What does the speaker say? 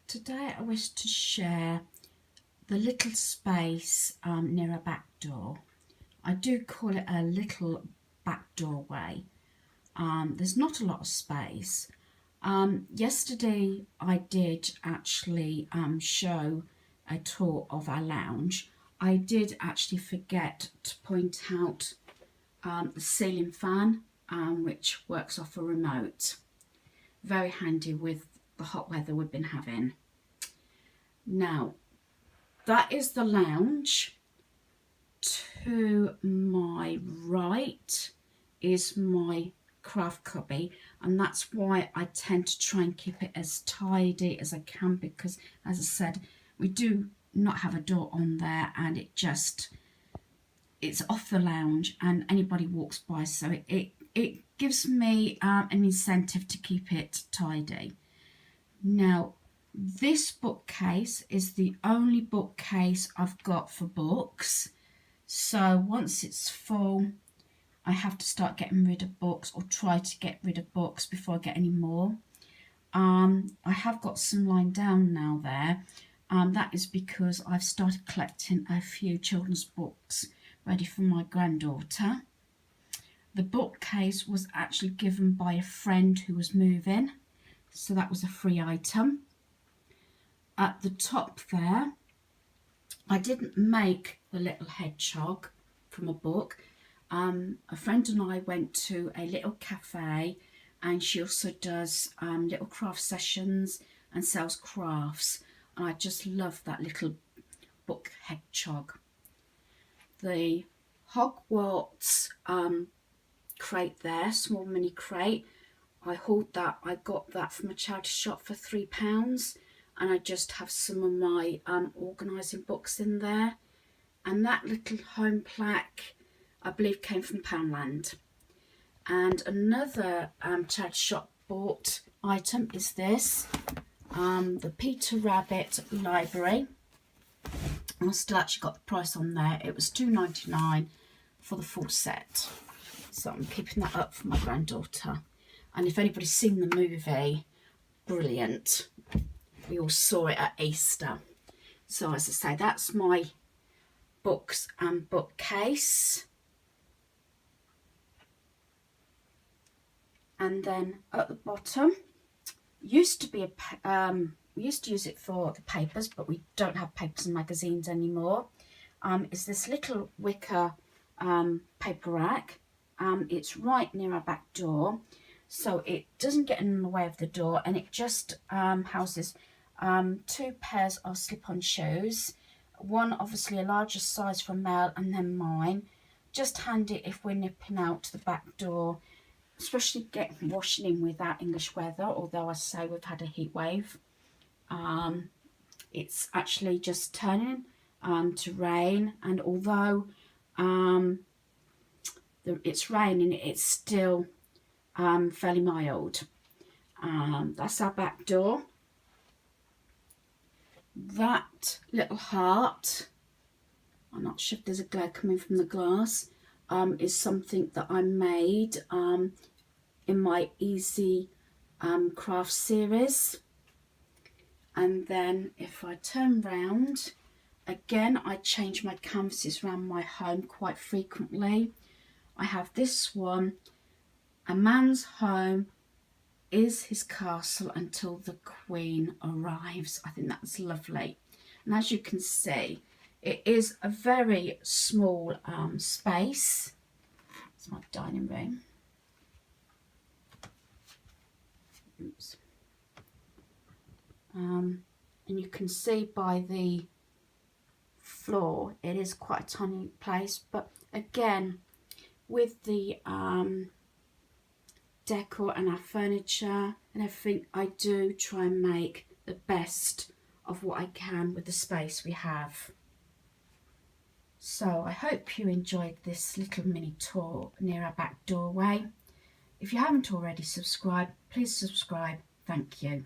Today I wish to share the little space near a back door. I do call it a little back doorway. There's not a lot of space. Yesterday I did actually show a tour of our lounge. I did actually forget to point out the ceiling fan, which works off a remote. Very handy with the hot weather we've been having. Now, that is the lounge. To my right is my craft cubby, and that's why I tend to try and keep it as tidy as I can, because as I said, we do not have a door on there, and it's off the lounge and anybody walks by, so it gives me an incentive to keep it tidy. Now, this bookcase is the only bookcase I've got for books, so once it's full I have to start getting rid of books, or try to get rid of books before I get any more. I have got some lying down now there. That is because I've started collecting a few children's books ready for my granddaughter. The bookcase was actually given by a friend who was moving, so that was a free item. At the top there, I didn't make the little hedgehog from a book. A friend and I went to a little cafe, and she also does little craft sessions and sells crafts, and I just love that little book hedgehog. The Hogwarts crate there, small mini crate, I hauled that. I got that from a charity shop for £3, and I just have some of my organising books in there. And that little home plaque, I believe, came from Poundland. And another charity shop bought item is this, the Peter Rabbit Library. I still actually got the price on there. It was £2.99 for the full set. So I'm keeping that up for my granddaughter. And if anybody's seen the movie, brilliant. We all saw it at Easter. So as I say, that's my books and bookcase. And then at the bottom, used to be we used to use it for the papers, but we don't have papers and magazines anymore. Is this little wicker paper rack. It's right near our back door, so it doesn't get in the way of the door, and it just houses 2 pairs of slip-on shoes. One obviously a larger size for Mel, and then mine. Just handy if we're nipping out to the back door, especially getting washing in with that English weather, although I say we've had a heat wave. It's actually just turning to rain, and although it's raining, it's still fairly mild. That's our back door. That little heart, I'm not sure if there's a glare coming from the glass, is something that I made in my Easy Craft series. And then if I turn round, again, I change my canvases around my home quite frequently. I have this one, a man's home is his castle until the Queen arrives. I think that's lovely. And as you can see, it is a very small space. It's my dining room. Oops. And you can see by the floor, it is quite a tiny place, but again, with the decor and our furniture and everything, I do try and make the best of what I can with the space we have. So I hope you enjoyed this little mini tour near our back doorway. If you haven't already subscribed, please subscribe. Thank you.